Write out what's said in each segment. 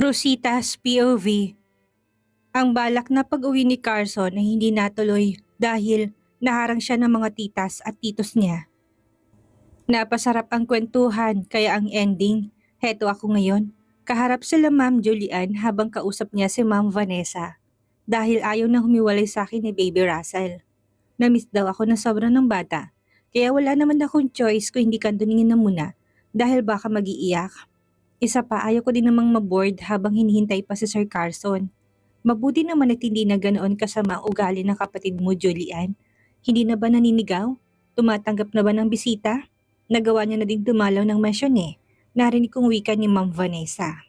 Rosita's POV. Ang balak na pag-uwi ni Carson ay hindi natuloy dahil naharang siya ng mga titas at titos niya. Napasarap ang kwentuhan kaya ang ending, heto ako ngayon, kaharap sila Ma'am Julian habang kausap niya si Ma'am Vanessa. Dahil ayaw na humiwalay sa akin ni Baby Russell. Namiss daw ako na sobra ng bata, kaya wala naman akong choice kung hindi kanduningin na muna dahil baka mag-iiyak. Isa pa, ayaw ko din namang maboard habang hinihintay pa si Sir Carson. Mabuti naman at hindi na ganoon kasama ang ugali ng kapatid mo, Julian. Hindi na ba naninigaw? Tumatanggap na ba ng bisita? Nagawa niya na din dumalaw ng mansyon eh. Narinig kong wika ni Ma'am Vanessa.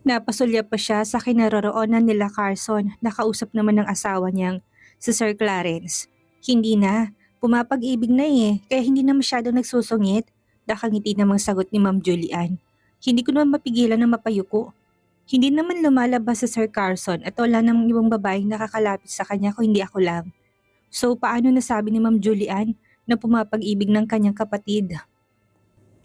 Napasulya pa siya sa kinaroroonan nila Carson, nakausap naman ng asawa niyang si Sir Clarence. Hindi na, pumapag-ibig na eh, kaya hindi na masyadong nagsusungit. Nakangiti namang sagot ni Ma'am Julian. Hindi ko naman mapigilan na mapayuko. Hindi naman lumalabas si Sir Carson at wala namang ibang babaeng nakakalapit sa kanya kung hindi ako lang. So paano nasabi ni Ma'am Julian na pumapag-ibig ng kanyang kapatid?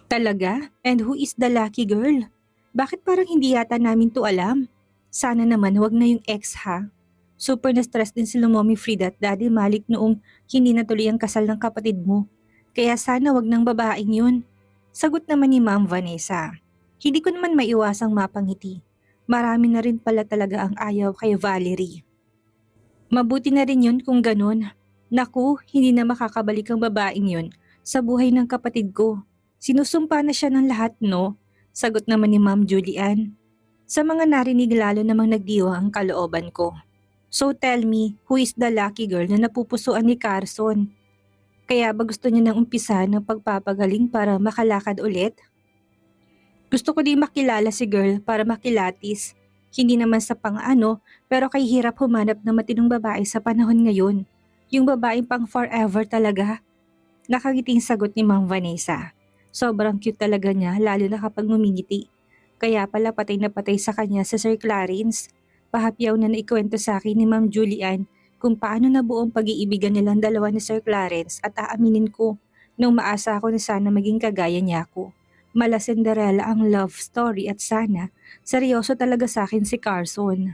Talaga? And who is the lucky girl? Bakit parang hindi yata namin to alam? Sana naman wag na yung ex ha. Super na-stress din si Mommy Frida at Daddy Malik noong hindi natuloy ang kasal ng kapatid mo. Kaya sana wag ng babaeng yun. Sagot naman ni Ma'am Vanessa. Hindi ko naman maiwasang mapangiti. Marami na rin pala talaga ang ayaw kay Valerie. Mabuti na rin yun kung ganun. Naku, hindi na makakabalik ang babaeng yun sa buhay ng kapatid ko. Sinusumpa na siya ng lahat, no? Sagot naman ni Ma'am Julian. Sa mga narinig lalo namang nagdiwa ang kalooban ko. So tell me, who is the lucky girl na napupusuan ni Carson? Kaya ba gusto niya nang umpisa ng pagpapagaling para makalakad ulit? Gusto ko din makilala si girl para makilatis. Hindi naman sa pang-ano, pero kay hirap humanap ng matinong babae sa panahon ngayon. Yung babaeng pang forever talaga. Nakangiting sagot ni Ma'am Vanessa. Sobrang cute talaga niya lalo na kapag ngumingiti. Kaya pala patay na patay sa kanya sa Sir Clarence. Pahapyaw na naikwento sa akin ni Ma'am Julian kung paano nabuo ang pag-iibigan nilang dalawa ni Sir Clarence at aaminin ko nung maasa ako na sana maging kagaya niya ako. Mala Cinderella ang love story at sana seryoso talaga sa akin si Carson.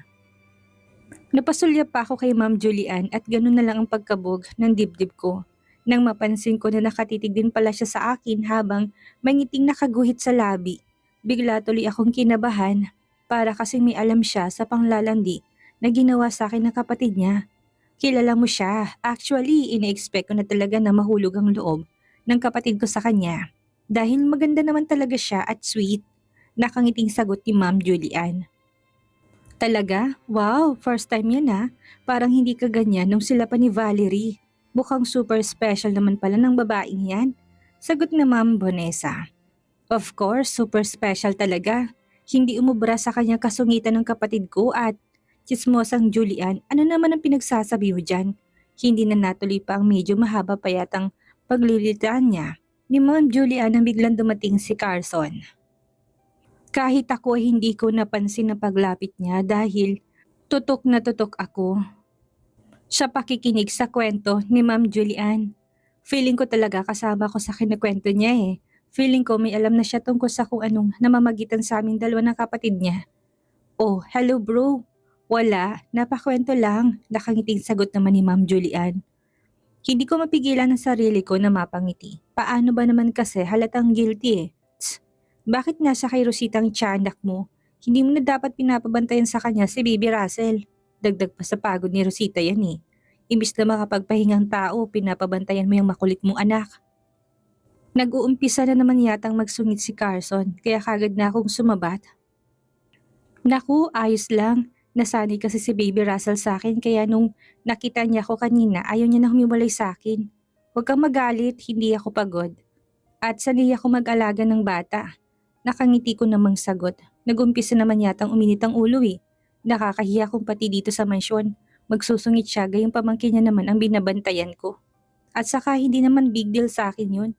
Napasulya pa ako kay Ma'am Julian at ganun na lang ang pagkabog ng dibdib ko. Nang mapansin ko na nakatitig din pala siya sa akin habang may ngiting nakaguhit sa labi. Bigla tuloy akong kinabahan para kasing may alam siya sa panglalandi na ginawa sa akin ng kapatid niya. Kilala mo siya. Actually, ina-expect ko na talaga na mahulog ang loob ng kapatid ko sa kanya. Dahil maganda naman talaga siya at sweet. Nakangiting sagot ni Ma'am Julian. Talaga? Wow, first time yan ha. Parang hindi ka ganyan nung sila pa ni Valerie. Mukhang super special naman pala ng babaeng yan. Sagot na Ma'am Vanessa. Of course, super special talaga. Hindi umubra sa kanyang kasungitan ng kapatid ko at tsismosang Julian, ano naman ang pinagsasabi mo dyan? Hindi na natuloy pa ang medyo mahaba pa yatang paglilitaan niya ni Ma'am Julian nang biglang dumating si Carson. Kahit ako ay hindi ko napansin na paglapit niya dahil tutok na tutok ako. Siya pakikinig sa kwento ni Ma'am Julian. Feeling ko talaga kasama ko sa kinakwento niya eh. Feeling ko may alam na siya tungkol sa kung anong namamagitan sa aming dalawa ng kapatid niya. Oh, hello bro. Wala, napakwento lang. Nakangiting sagot naman ni Ma'am Julian. Hindi ko mapigilan ang sarili ko na mapangiti. Paano ba naman kasi halatang guilty eh. Tss, bakit nasa kay Rosita ang tiyanak mo? Hindi mo na dapat pinapabantayan sa kanya si Baby Russell. Dagdag pa sa pagod ni Rosita yan eh. Imbis na makapagpahingang tao, pinapabantayan mo yung makulit mong anak. Nag-uumpisa na naman yatang magsungit si Carson, kaya kagad na akong sumabat. Naku, ayos lang. Nasanay kasi si Baby Russell sa akin kaya nung nakita niya ako kanina ayaw niya na humiwalay sa akin. Huwag kang magalit, hindi ako pagod. At sanay ako mag-alaga ng bata. Nakangiti ko namang sagot. Nag-umpisa naman yatang uminit ang ulo eh. Nakakahiya kung pati dito sa mansyon. Magsusungit siya gayong pamangkin niya naman ang binabantayan ko. At saka hindi naman big deal sa akin yun.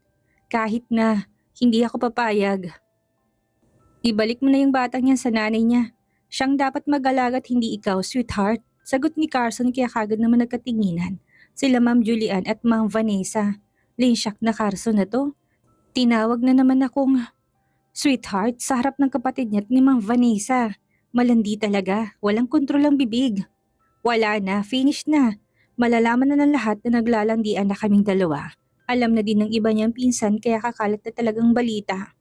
Kahit na hindi ako papayag. Ibalik mo na yung batang yan sa nanay niya. Siyang dapat mag-alaga at hindi ikaw, sweetheart. Sagot ni Carson kaya kagad naman nagkatinginan. Sila Ma'am Julian at Ma'am Vanessa. Linsyak na Carson na to. Tinawag na naman akong sweetheart sa harap ng kapatid niya at ni Ma'am Vanessa. Malandi talaga, walang kontrol ang bibig. Wala na, finish na. Malalaman na ng lahat na naglalandian na kaming dalawa. Alam na din ng iba niyang pinsan kaya kakalat na talagang balita.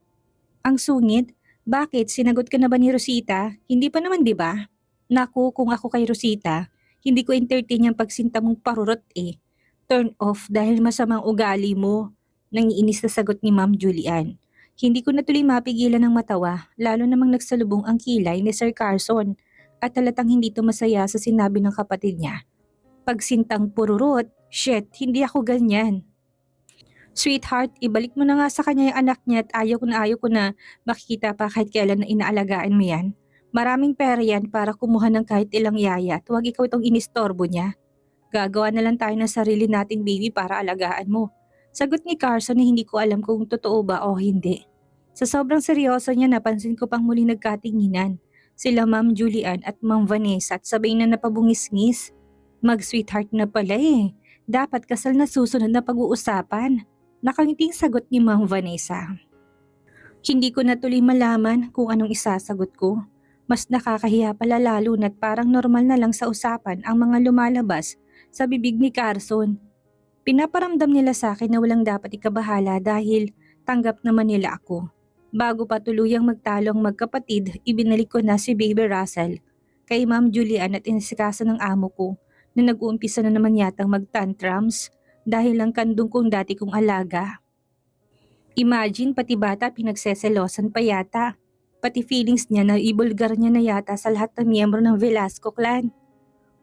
Ang sungit, bakit sinagot ka na ba ni Rosita? Hindi pa naman 'di ba? Naku, kung ako kay Rosita, hindi ko entertain yung pagsinta mong parurot eh. Turn off dahil masamang ugali mo. Nangiinis na sagot ni Ma'am Julian. Hindi ko na tuloy mapigilan ng matawa, lalo namang nagsalubong ang kilay ni Sir Carson at halatang hindi to masaya sa sinabi ng kapatid niya. Pagsintang pururot, shit, hindi ako ganyan. Sweetheart, ibalik mo na nga sa kanya yung anak niya at ayaw ko na makikita pa kahit kailan na inaalagaan mo yan. Maraming pera yan para kumuha ng kahit ilang yaya at huwag ikaw itong inistorbo niya. Gagawa na lang tayo ng sarili nating baby para alagaan mo. Sagot ni Carson na hindi ko alam kung totoo ba o hindi. Sa sobrang seryoso niya napansin ko pang muli nagkatinginan. Sila Ma'am Julian at Ma'am Vanessa at sabay na napabungis-ngis. Mag-sweetheart na pala eh. Dapat kasal na susunod na pag-uusapan. Nakangiting sagot ni Ma'am Vanessa. Hindi ko na tuloy malaman kung anong isasagot ko. Mas nakakahiya pala lalo na't parang normal na lang sa usapan ang mga lumalabas sa bibig ni Carson. Pinaparamdam nila sa akin na walang dapat ikabahala dahil tanggap naman nila ako. Bago pa tuluyang magtalo ang magkapatid, ibinalik ko na si Baby Russell kay Ma'am Julian at inisikaso ng amo ko na nag-uumpisa na naman yatang mag-tantrums dahil lang kandong kong dati kong alaga. Imagine pati bata pinagseselosan pa yata. Pati feelings niya na ibulgar niya na yata sa lahat ng miyembro ng Velasco clan.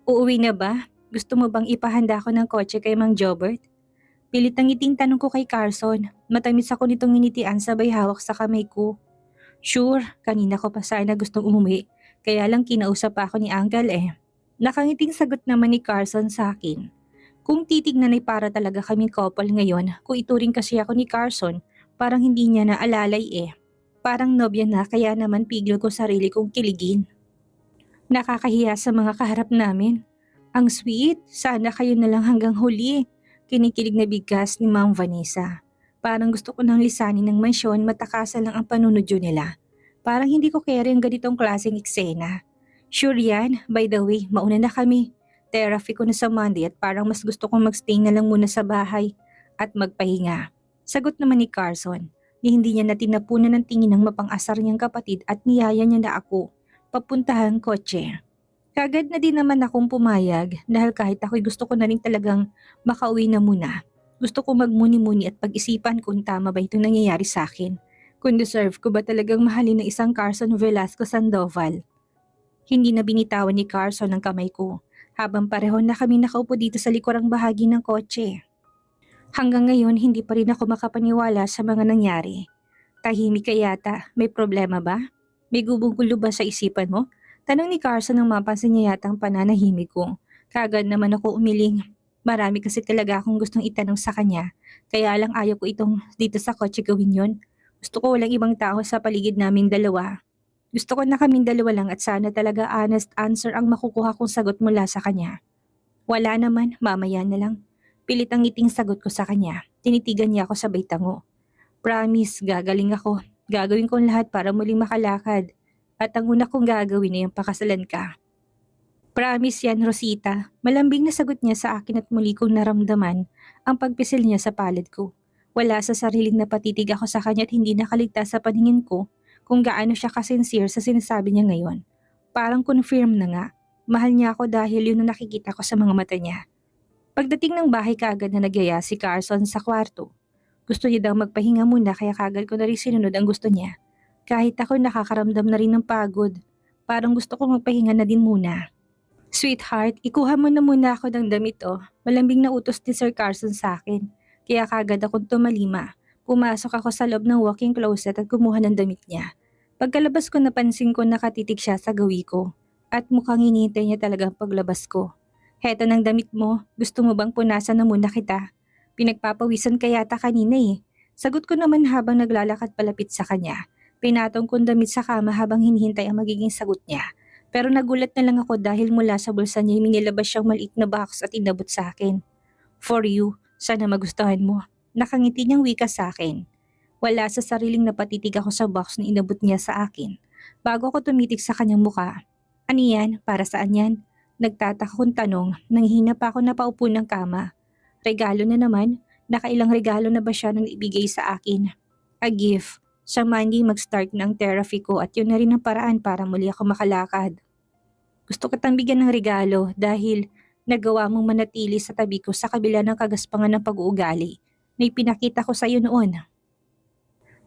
Uuwi na ba? Gusto mo bang ipahanda ko ng kotse kay Mang Jobert? Pilit ang ngiting tanong ko kay Carson. Matamis ako nitong nginitian sabay hawak sa kamay ko. Sure, kanina ko pa sana gustong umuwi. Kaya lang kinausap pa ako ni Uncle eh. Nakangiting sagot naman ni Carson sa akin. Kung titignan ay para talaga kaming couple ngayon, kung ituring kasi ako ni Carson, parang hindi niya na alalay eh. Parang nobya na kaya naman pigil ko sarili kong kiligin. Nakakahiya sa mga kaharap namin. Ang sweet, sana kayo na lang hanggang huli. Kinikilig na bigkas ni Ma'am Vanessa. Parang gusto ko nang lisanin ng mansyon matakasan lang ang panunodyo nila. Parang hindi ko kaya rin ganitong klaseng eksena. Sure yan, by the way, mauna na kami. Therapy ko na sa Monday at parang mas gusto kong magstay na lang muna sa bahay at magpahinga. Sagot naman ni Carson, ni hindi niya natinapunan ng tingin ng mapang-asar niyang kapatid at niyaya niya na ako, papuntahan kotse. Kagad na din naman akong pumayag dahil kahit ako'y gusto ko na rin talagang makauwi na muna. Gusto ko magmuni-muni at pag-isipan kung tama ba itong nangyayari sa akin. Kung deserve ko ba talagang mahalin ng isang Carson Velasco Sandoval. Hindi na binitawan ni Carson ang kamay ko. Habang pareho na kami nakaupo dito sa likurang bahagi ng kotse. Hanggang ngayon hindi pa rin ako makapaniwala sa mga nangyari. Tahimik ka yata, may problema ba? May gubong-gulo ba sa isipan mo? Tanong ni Carson nang mapansin niya yatang pananahimik ko. Kagad naman ako umiling. Marami kasi talaga akong gustong itanong sa kanya. Kaya lang ayaw ko itong dito sa kotse gawin yon. Gusto ko walang ibang tao sa paligid naming dalawa. Gusto ko na kaming dalawa lang at sana talaga honest answer ang makukuha kong sagot mula sa kanya. Wala naman, mamaya na lang. Pilit ang ngiting sagot ko sa kanya. Tinitigan niya ako sabay tango. Promise, gagaling ako. Gagawin ko ang lahat para muling makalakad. At ang una kong gagawin ay yung pakasalan ka. Promise yan, Rosita. Malambing na sagot niya sa akin at muli kong naramdaman ang pagpisil niya sa palad ko. Wala sa sariling napatitig ako sa kanya at hindi nakaligtas sa paningin ko kung gaano siya kasincere sa sinasabi niya ngayon. Parang confirm na nga. Mahal niya ako dahil yun ang nakikita ko sa mga mata niya. Pagdating ng bahay kaagad na nagyaya si Carson sa kwarto. Gusto niya daw magpahinga muna kaya kaagad ko na rin sinunod ang gusto niya. Kahit ako nakakaramdam na rin ng pagod. Parang gusto ko magpahinga na din muna. Sweetheart, ikuha mo na muna ako ng damit oh. Malambing na utos ni Sir Carson sa akin. Kaya kaagad akong tumalima. Pumasok ako sa loob ng walk-in closet at kumuha ng damit niya. Pagkalabas ko napansin ko nakatitig siya sa gawi ko at mukhang hinihintay niya talagang paglabas ko. Heto ng damit mo, gusto mo bang punasan na muna kita? Pinagpapawisan ka yata kanina eh. Sagot ko naman habang naglalakad palapit sa kanya. Pinatong kong damit sa kama habang hinihintay ang magiging sagot niya. Pero nagulat na lang ako dahil mula sa bulsa niya minilabas siyang maliit na box at inabot sa akin. For you, sana magustuhan mo. Nakangiti niyang wika sa akin. Wala sa sariling napatitig ako sa box na inabot niya sa akin. bago ako tumitig sa kanyang muka. Ano yan? Para saan yan? Nagtataka kong tanong, nanghina pa ako na paupo ng kama. Regalo na naman? Nakailang regalo na ba siya nang ibigay sa akin? A gift. Sa Monday mag-start ng therapy ko at yun na rin ang paraan para muli ako makalakad. Gusto kitang bigyan ng regalo dahil nagawa mong manatili sa tabi ko sa kabila ng kagaspangan ng pag-uugali na ipinakita ko sa iyo noon.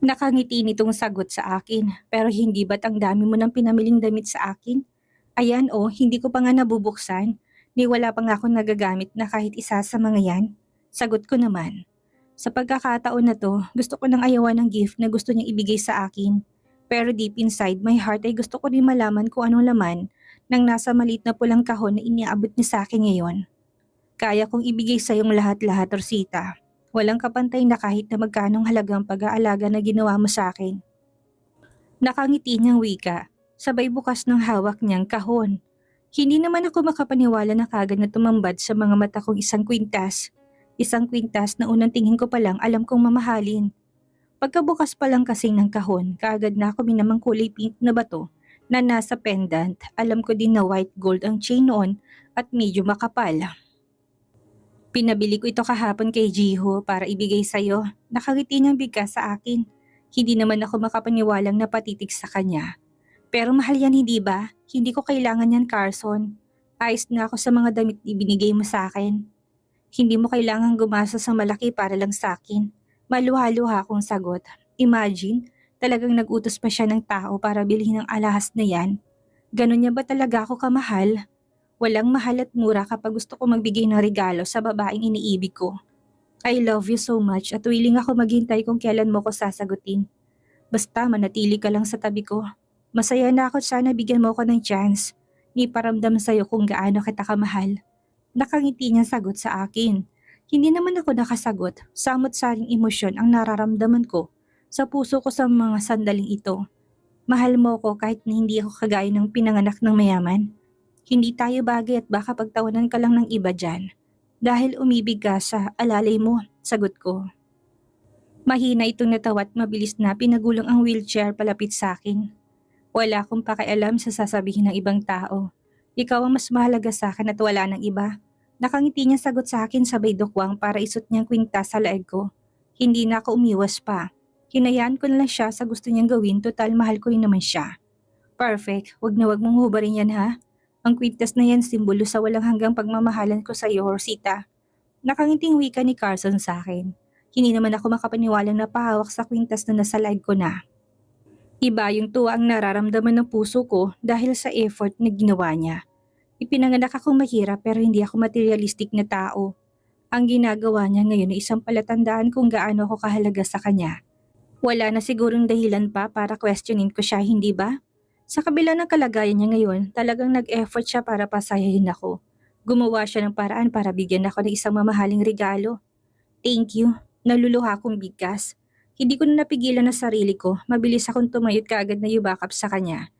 Nakangiti nitong sagot sa akin, pero hindi ba't ang dami mo ng pinamiling damit sa akin? Ayan hindi ko pa nga nabubuksan. Ni wala pa nga akong nagagamit na kahit isa sa mga yan. Sagot ko naman. Sa pagkakataon na to, gusto ko nang ayawan ng gift na gusto niyang ibigay sa akin. Pero deep inside my heart ay gusto ko rin malaman kung anong laman ng nasa maliit na pulang kahon na iniabot niya sa akin ngayon. Kaya kong ibigay sa iyong lahat-lahat, Rosita. Walang kapantay na kahit na magkanong halagang pag-aalaga na ginawa mo sa akin. Nakangiti niyang wika, sabay bukas ng hawak niyang kahon. Hindi naman ako makapaniwala na kagad na tumambad sa mga mata kong isang kwintas. Isang kwintas na unang tingin ko pa lang alam kong mamahalin. Pagkabukas pa lang kasing ng kahon, kaagad na ako minamang kulay pink na bato na nasa pendant. Alam ko din na white gold ang chain noon at medyo makapal. Pinabili ko ito kahapon kay Jiho para ibigay sa'yo. Nakangiti niyang bigkas sa akin. Hindi naman ako makapaniwalang napatitig sa kanya. Pero mahal yan, hindi ba? Hindi ko kailangan yan, Carson. Ayos na ako sa mga damit ibinigay mo sa akin. Hindi mo kailangang gumasa sa malaki para lang sa akin. Maluha-luha akong sagot. Imagine, talagang nag-utos pa siya ng tao para bilhin ang alahas na yan. Ganon niya ba talaga ako kamahal? Walang mahal at mura kapag gusto ko magbigay ng regalo sa babaeng iniibig ko. I love you so much at willing ako maghintay kung kailan mo ko sasagutin. Basta manatili ka lang sa tabi ko. Masaya na ako, sana bigyan mo ko ng chance. Iparamdam sa'yo kung gaano kita kamahal. Nakangiti niya sagot sa akin. Hindi naman ako nakasagot. Samot-saring emosyon ang nararamdaman ko sa puso ko sa mga sandaling ito. Mahal mo ko kahit na hindi ako kagaya ng pinanganak ng mayaman. Hindi tayo bagay at baka pagtawanan ka lang ng iba dyan. Dahil umibig ka sa alalay mo, sagot ko. Mahina itong natawa at mabilis na pinagulong ang wheelchair palapit sa akin. Wala akong pakialam sa sasabihin ng ibang tao. Ikaw ang mas mahalaga sa akin at wala ng iba. Nakangiti niya sagot sa akin sabay dukwang para isot niyang kwintas sa leeg ko. Hindi na ako umiwas pa. Hinayaan ko na lang siya sa gusto niyang gawin, total mahal ko rin naman siya. Perfect, wag na wag mong hubarin yan ha. Ang kwintas na yan simbolo sa walang hanggang pagmamahalan ko sa iyo, Rosita. Nakangiting wika ni Carson sa akin. Hindi naman ako makapaniwalang napahawak sa kwintas na nasa leeg ko na. Iba yung tuwa ang nararamdaman ng puso ko dahil sa effort na ginawa niya. Ipinanganak akong mahirap pero hindi ako materialistic na tao. Ang ginagawa niya ngayon ay isang palatandaan kung gaano ako kahalaga sa kanya. Wala na sigurong dahilan pa para questionin ko siya, hindi ba? Sa kabila ng kalagayan niya ngayon, talagang nag-effort siya para pasayahin ako. Gumawa siya ng paraan para bigyan ako ng isang mamahaling regalo. Thank you. Naluluha akong bigkas. Hindi ko na napigilan ang sarili ko. Mabilis akong tumayot kaagad na yubakap sa kanya.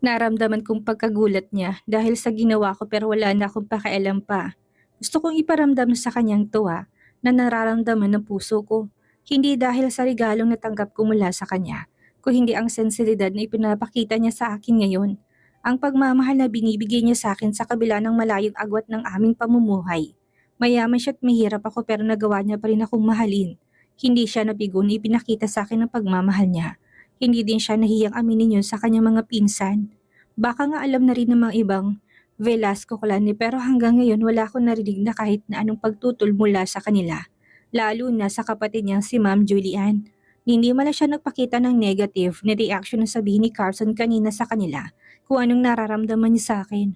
Naramdaman kong pagkagulat niya dahil sa ginawa ko pero wala na akong pakialam pa. Gusto kong iparamdam sa kanyang tuwa na nararamdaman ng puso ko. Hindi dahil sa regalong natanggap ko mula sa kanya, kung hindi ang sensibilidad na ipinapakita niya sa akin ngayon. Ang pagmamahal na binibigay niya sa akin sa kabila ng malayong agwat ng aming pamumuhay. Mayaman siya at mahirap ako pero nagawa niya pa rin akong mahalin. Hindi siya nabigo na ipinakita sa akin ang pagmamahal niya. Hindi din siya nahiyang aminin yun sa kanyang mga pinsan. Baka nga alam na rin ng mga ibang Velasco clan pero hanggang ngayon wala akong narinig na kahit na anong pagtutol mula sa kanila. Lalo na sa kapatid niyang si Ma'am Julian. Hindi man siya nagpakita ng negative na reaction na sabihin ni Carson kanina sa kanila kung anong nararamdaman niya sa akin.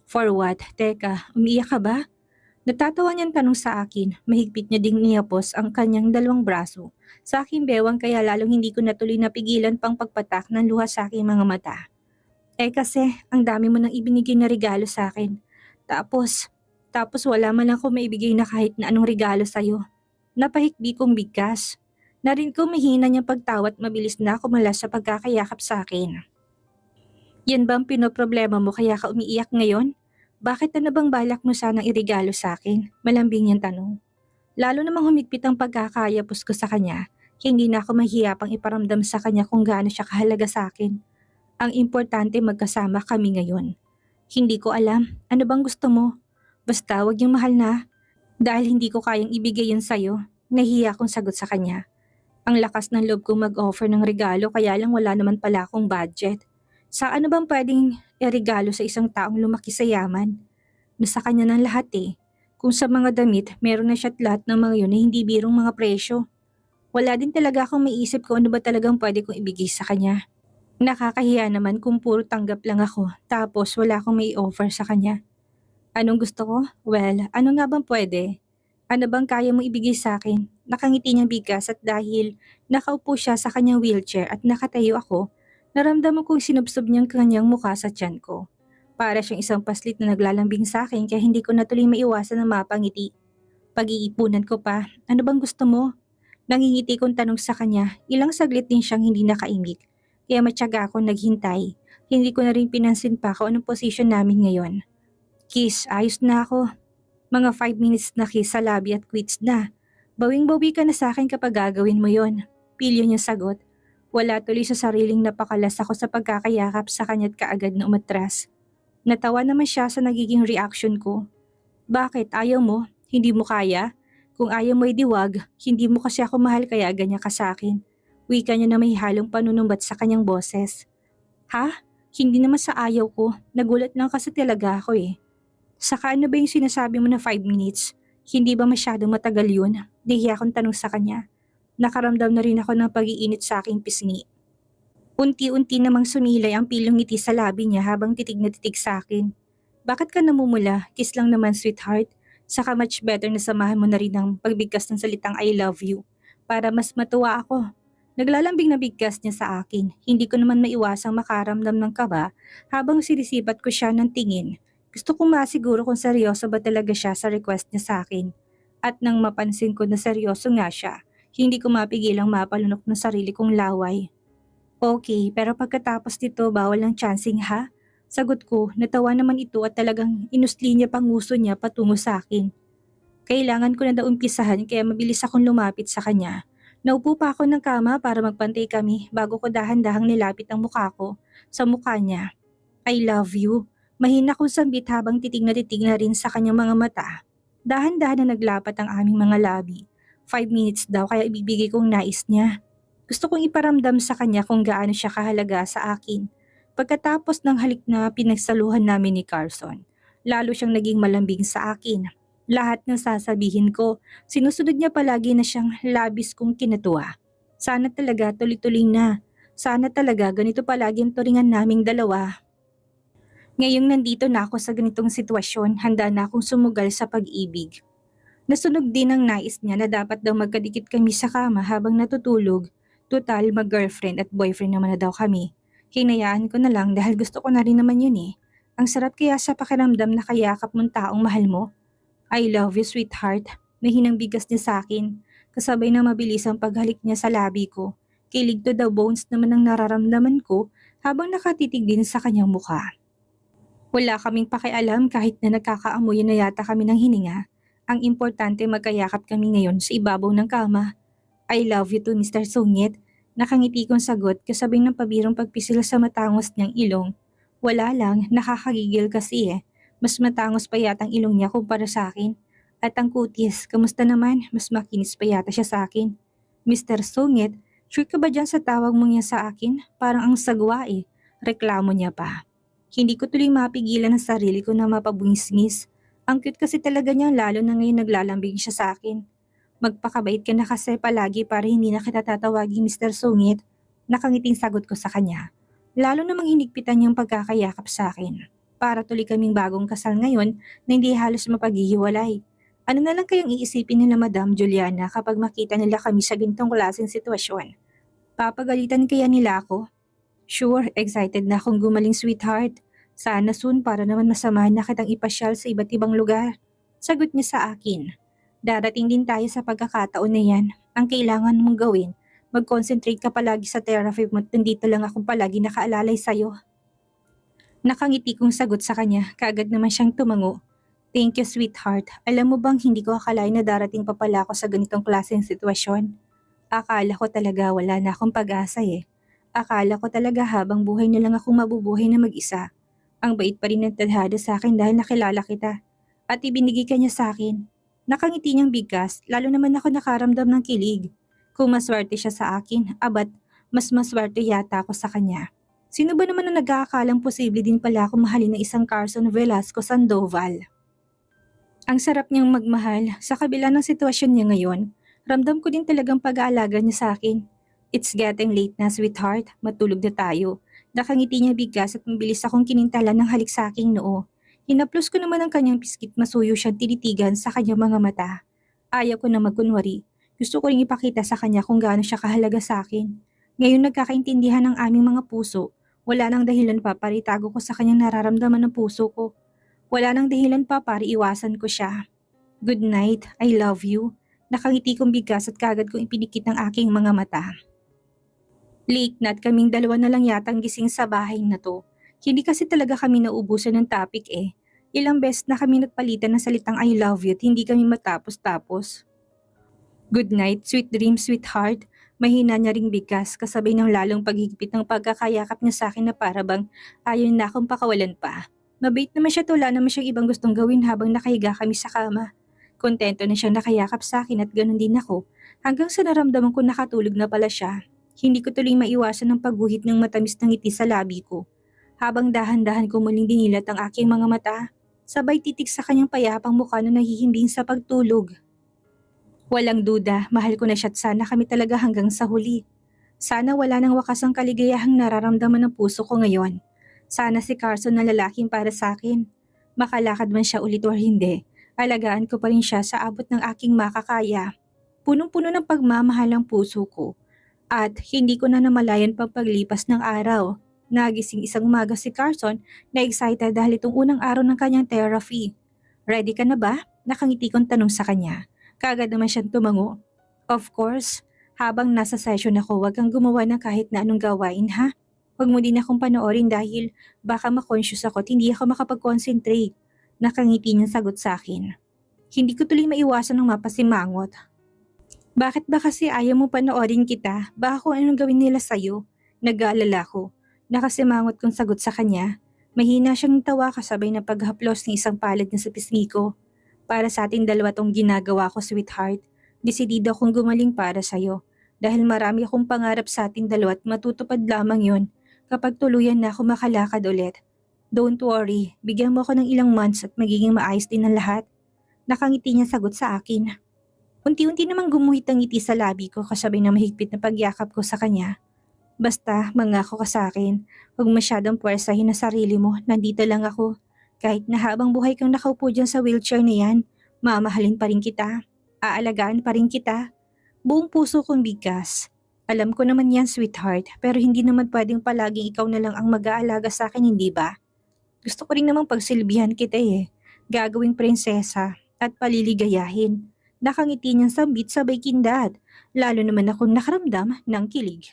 For what? Teka, umiiyak ka ba? Natatawa niyang tanong sa akin, mahigpit niya ding niyapos ang kanyang dalawang braso. Sa aking bewang kaya lalong hindi ko natuloy napigilan pang pagpatak ng luha sa aking mga mata. Kasi, ang dami mo nang ibinigay na regalo sa akin. Tapos wala man lang ako maibigay na kahit na anong regalo sa'yo. Napahikbi kong bigkas. Narin ko mahina niyang pagtawat mabilis na ako malas sa pagkakayakap sa akin. Yan ba ang pinoproblema mo kaya ka umiiyak ngayon? Bakit na bang balak mo sanang irigalo sa akin? Malambing niyang tanong. Lalo namang humigpit ang pagkakayapos ko sa kanya. Hindi na ako mahiya pang iparamdam sa kanya kung gaano siya kahalaga sa akin. Ang importante magkasama kami ngayon. Hindi ko alam, ano bang gusto mo? Basta wag yung mahal na. Dahil hindi ko kayang ibigay yun sa'yo, nahiya akong sagot sa kanya. Ang lakas ng loob kong mag-offer ng regalo kaya lang wala naman pala akong budget. Sa ano bang pwedeng iregalo sa isang taong lumaki sa yaman? Nasa kanya ng lahat eh. Kung sa mga damit, meron na siya't lahat ng mga yun na hindi birong mga presyo. Wala din talaga akong maiisip kung ano ba talagang pwede kong ibigay sa kanya. Nakakahiya naman kung puro tanggap lang ako tapos wala akong may offer sa kanya. Anong gusto ko? Well, ano nga bang pwede? Ano bang kaya mo ibigay sa akin? Nakangiti niyang bigkas at dahil nakaupo siya sa kanyang wheelchair at nakatayo ako, naramdaman kong sinubsob niyang kanyang mukha sa tiyan ko. Para siyang isang paslit na naglalambing sa akin kaya hindi ko natuloy maiwasan na mapangiti. Pag-iipunan ko pa, ano bang gusto mo? Nangingiti kong tanong sa kanya, ilang saglit din siyang hindi nakaimik. Kaya matyaga akong naghintay. Hindi ko na rin pinansin pa kung anong posisyon namin ngayon. Kiss, ayos na ako. Mga 5 minutes na kiss sa labi at quits na. Bawing-bawi ka na sa akin kapag gagawin mo yon. Pilyo niya sagot. Wala tuloy sa sariling napakalas ako sa pagkakayakap sa kanya't kaagad na umatras. Natawa naman siya sa nagiging reaction ko. Bakit? Ayaw mo? Hindi mo kaya? Kung ayaw mo diwag, hindi mo kasi ako mahal kaya ganyan ka sa akin. Wika niya na may halong panunumbat sa kanyang boses. Ha? Hindi naman sa ayaw ko. Nagulat lang kasi talaga ako eh. Saka ano ba yung sinasabi mo na 5 minutes? Hindi ba masyadong matagal yun? Dihiya akong tanong sa kanya. Nakaramdam na rin ako ng pag-iinit sa aking pisngi. Unti-unti namang sumilay ang pilong ngiti sa labi niya habang titig na titig sa akin. Bakit ka namumula? Kiss lang naman, sweetheart. Saka much better na samahan mo na rin ang pagbigkas ng salitang I love you para mas matuwa ako. Naglalambing na bigkas niya sa akin. Hindi ko naman maiwasang makaramdam ng kaba habang sinisipat ko siya ng tingin. Gusto kong masiguro kung seryoso ba talaga siya sa request niya sa akin. At nang mapansin ko na seryoso nga siya, hindi ko mapigilang mapalunok ng sarili kong laway. Okay, pero pagkatapos nito bawal ng chancing ha? Sagot ko, natawa naman ito at talagang inusli niya panguso niya patungo sa akin. Kailangan ko na daw umpisahan kaya mabilis akong lumapit sa kanya. Naupo pa ako ng kama para magpantay kami bago ko dahan-dahang nilapit ang mukha ko sa mukha niya. I love you. Mahina kong sambit habang titig na rin sa kanyang mga mata. Dahan-dahan na naglapat ang aming mga labi. 5 minutes daw kaya ibibigay kong nais niya. Gusto kong iparamdam sa kanya kung gaano siya kahalaga sa akin. Pagkatapos ng halik na pinagsaluhan namin ni Carson, lalo siyang naging malambing sa akin. Lahat ng sasabihin ko, sinusunod niya palagi na siyang labis kong kinatuwa. Sana talaga tuloy-tuloy na. Sana talaga ganito palagi ang turingan naming dalawa. Ngayong nandito na ako sa ganitong sitwasyon, handa na akong sumugal sa pag-ibig. Nasunog din ang nais niya na dapat daw magkadikit kami sa kama habang natutulog. Total, mag-girlfriend at boyfriend naman na daw kami. Hinayaan ko na lang dahil gusto ko na rin naman yun eh. Ang sarap kaya sa pakiramdam na kayakap mong taong mahal mo. I love you, sweetheart. Mahinang bigas niya sa akin. Kasabay na mabilis ang paghalik niya sa labi ko. Kilig to the bones naman ang nararamdaman ko habang nakatitig din sa kanyang mukha. Wala kaming pakialam kahit na nagkakaamoy na yata kami ng hininga. Ang importante magkayakap kami ngayon sa ibabaw ng kama. I love you too, Mr. Sungit. Nakangiti kong sagot kasabay ng pabirong pagpisil sa matangos niyang ilong. Wala lang, nakakagigil kasi eh. Mas matangos pa yata ang ilong niya kumpara sa akin. At ang kutis, kamusta naman? Mas makinis pa yata siya sa akin. Mr. Sungit, sure ka ba dyan sa tawag mo niya sa akin? Parang ang sagwa eh. Reklamo niya pa. Hindi ko tuloy mapigilan ang sarili ko na mapabungis-ngis. Ang cute kasi talaga niya lalo na ngayon naglalambing siya sa akin. Magpakabait ka na kasi palagi para hindi na kita tatawagin Mr. Sungit. Nakangiting sagot ko sa kanya. Lalo namang hinigpitan niyang pagkakayakap sa akin. Para tuloy kaming bagong kasal ngayon na hindi halos mapaghihiwalay. Ano na lang kayang iisipin nila Madam Juliana kapag makita nila kami sa ganitong klaseng sitwasyon? Papagalitan kaya nila ako? Sure, excited na akong gumaling sweetheart. Sana soon para naman masamahan na kitang ipasyal sa iba't ibang lugar. Sagot niya sa akin. Darating din tayo sa pagkakataon na yan. Ang kailangan mong gawin, mag-concentrate ka palagi sa therapy mo at nandito lang akong palagi nakaalalay sa'yo. Nakangiti kong sagot sa kanya, kaagad naman siyang tumango. Thank you sweetheart. Alam mo bang hindi ko akalain na darating pa pala ako sa ganitong klaseng sitwasyon? Akala ko talaga wala na akong pag-asa eh. Akala ko talaga habang buhay na lang akong mabubuhay na mag-isa. Ang bait pa rin ng tadhana sa akin dahil nakilala kita. At ibinigay ka niya sa akin. Nakangiti niyang bigkas, lalo naman ako nakaramdam ng kilig. Kung maswerte siya sa akin, abat, mas maswerte yata ako sa kanya. Sino ba naman ang nag-aakalang posible din pala ako mahalin ng isang Carson Velasco Sandoval? Ang sarap niyang magmahal, sa kabila ng sitwasyon niya ngayon, ramdam ko din talagang pag-aalaga niya sa akin. It's getting late na, sweetheart. Matulog na tayo. Nakangiti niya bigkas at mabilis akong kinintala ng halik sa aking noo. Hinaplos ko naman ang kanyang piskit, masuyo siyang tinitigan sa kanyang mga mata. Ayaw ko na magkunwari. Gusto ko ring ipakita sa kanya kung gaano siya kahalaga sa akin. Ngayon nagkakaintindihan ng aming mga puso. Wala nang dahilan pa para itago ko sa kanyang nararamdaman ng puso ko. Wala nang dahilan pa para iwasan ko siya. Good night, I love you. Nakangiti kong bigkas at kagad kong ipinikit ng aking mga mata. Late na at kaming dalawa na lang yatang gising sa bahay na to. Hindi kasi talaga kami naubusan ng topic eh. Ilang beses na kami nagpalitan ng salitang I love you at hindi kami matapos-tapos. Good night, sweet dreams, sweetheart. Mahina niya ring bigkas kasabay ng lalong paghigpit ng pagkakayakap niya sa akin na parabang ayaw na akong pakawalan pa. Mabait naman siya, wala naman siyang ibang gustong gawin habang nakahiga kami sa kama. Kontento na siyang nakayakap sa akin at ganun din ako hanggang sa naramdaman ko nakatulog na pala siya. Hindi ko tuloy maiwasan ng pagguhit ng matamis ng ngiti sa labi ko. Habang dahan-dahan ko muling dinilat ang aking mga mata, sabay titig sa kanyang payapang mukha na nahihimbing sa pagtulog. Walang duda, mahal ko na siya at sana kami talaga hanggang sa huli. Sana wala nang wakas ang kaligayahang nararamdaman ng puso ko ngayon. Sana si Carson na lalaking para sa akin. Makalakad man siya ulit or hindi, alagaan ko pa rin siya sa abot ng aking makakaya. Punong-puno ng pagmamahal ang puso ko. At hindi ko na namalayan pang paglipas ng araw. Nagising isang umaga si Carson na excited dahil itong unang araw ng kanyang therapy. Ready ka na ba? Nakangiti kong tanong sa kanya. Kagad naman siyang tumango. Of course, habang nasa session ako, wag kang gumawa ng kahit na anong gawain ha. Huwag mo din akong panoorin dahil baka ma-conscious ako at hindi ako makapag-concentrate. Nakangiti niyang sagot sa akin. Hindi ko tuloy maiwasan ng mapasimangot. Bakit ba kasi ayaw mo panoorin kita? Baka kung anong gawin nila sa'yo? Nag-aalala ko. Nakasimangot kong sagot sa kanya. Mahina siyang tawa kasabay na paghaplos ng isang palad niya sa pisngi ko. Para sa ating dalawa tong ginagawa ko, sweetheart. Desidido akong gumaling para sa'yo. Dahil marami akong pangarap sa ating dalawa at matutupad lamang yon kapag tuluyan na ako makalakad ulit. Don't worry, bigyan mo ako ng ilang months at magiging maayos din ang lahat. Nakangiti niya sagot sa akin. Unti-unti namang gumuhit ang ngiti sa labi ko kasabay na mahigpit na pagyakap ko sa kanya. Basta, mangako ka sa akin. Huwag masyadong puwersahin na sarili mo. Nandito lang ako. Kahit na habang buhay kang nakaupo dyan sa wheelchair na yan, mamahalin pa rin kita. Aalagaan pa rin kita. Buong puso kong bigkas. Alam ko naman yan, sweetheart, pero hindi naman pwedeng palaging ikaw na lang ang mag-aalaga sa akin, hindi ba? Gusto ko rin namang pagsilbihan kita eh. Gagawing prinsesa at paliligayahin. Nakangiti niyang sambit sabay kindat, lalo naman akong nakaramdam ng kilig.